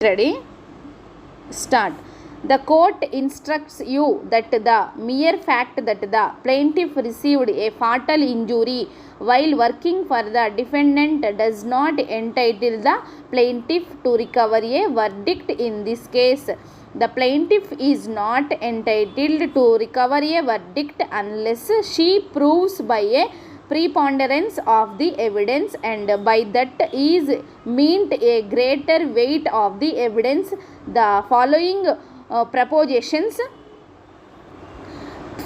Ready? Start. The court instructs you that the mere fact that the plaintiff received a fatal injury while working for the defendant does not entitle the plaintiff to recover a verdict in this case. The plaintiff is not entitled to recover a verdict unless she proves by a preponderance of the evidence, and by that is meant a greater weight of the evidence, the following propositions.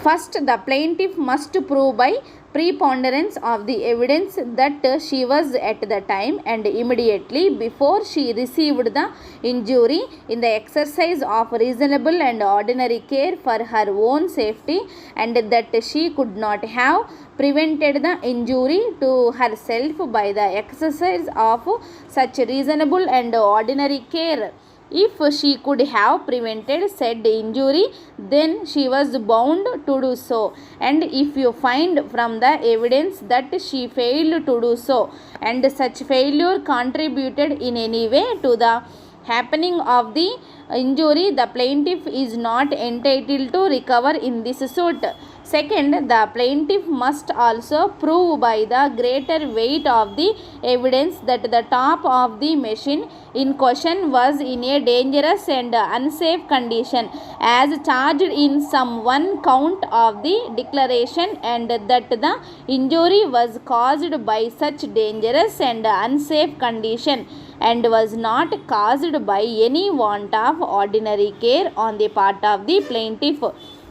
First, the plaintiff must prove by preponderance of the evidence that she was at the time and immediately before she received the injury in the exercise of reasonable and ordinary care for her own safety, and that she could not have prevented the injury to herself by the exercise of such reasonable and ordinary care. If she could have prevented said injury, then she was bound to do so. And if you find from the evidence that she failed to do so, and such failure contributed in any way to the happening of the injury, the plaintiff is not entitled to recover in this suit. Second, the plaintiff must also prove by the greater weight of the evidence that the top of the machine in question was in a dangerous and unsafe condition as charged in some one count of the declaration, and that the injury was caused by such dangerous and unsafe condition and was not caused by any want of ordinary care on the part of the plaintiff.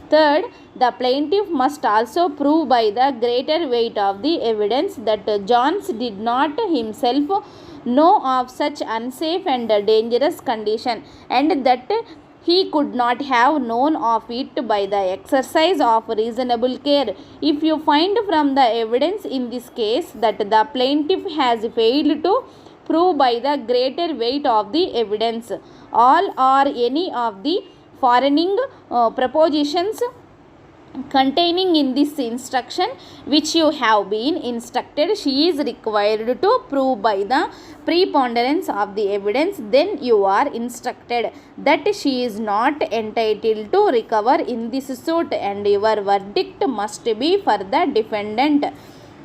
Third, the plaintiff must also prove by the greater weight of the evidence that Johns did not himself know of such unsafe and dangerous condition, and that he could not have known of it by the exercise of reasonable care. If you find from the evidence in this case that the plaintiff has failed to prove by the greater weight of the evidence all or any of the foreigning propositions containing in this instruction which you have been instructed, she is required to prove by the preponderance of the evidence, then you are instructed that she is not entitled to recover in this suit, and your verdict must be for the defendant.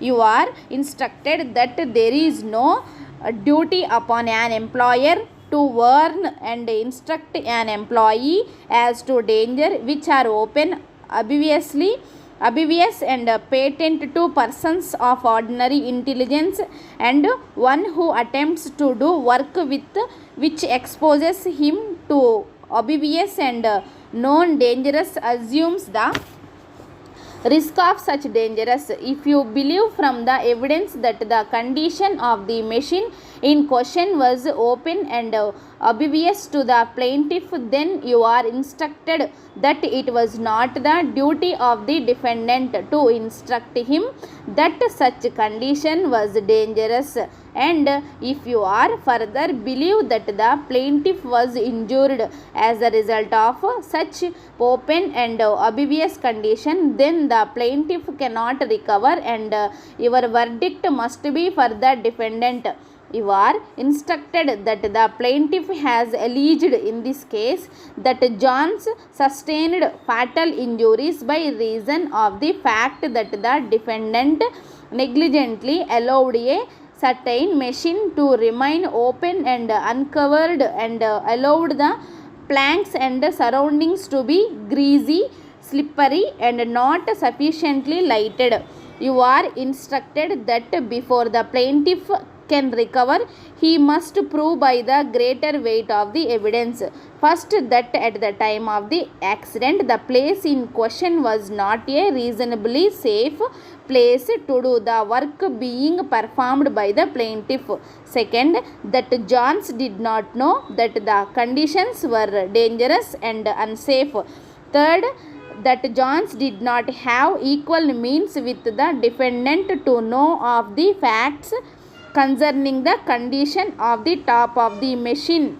You are instructed that there is no duty upon an employer to warn and instruct an employee as to danger which are open, obvious and patent to persons of ordinary intelligence, and one who attempts to do work with which exposes him to obvious and known dangers assumes the risk of such dangers. If you believe from the evidence that the condition of the machine in question was open and obvious to the plaintiff, then you are instructed that it was not the duty of the defendant to instruct him that such condition was dangerous. And if you are further believe that the plaintiff was injured as a result of such open and obvious condition, then the plaintiff cannot recover, and your verdict must be for the defendant. You are instructed that the plaintiff has alleged in this case that Johns sustained fatal injuries by reason of the fact that the defendant negligently allowed a certain machine to remain open and uncovered, and allowed the planks and surroundings to be greasy, slippery, and not sufficiently lighted. You are instructed that before the plaintiff can recover, he must prove by the greater weight of the evidence. First, that at the time of the accident, the place in question was not a reasonably safe place to do the work being performed by the plaintiff. Second, that Johns did not know that the conditions were dangerous and unsafe. Third, that Johns did not have equal means with the defendant to know of the facts concerning the condition of the top of the machine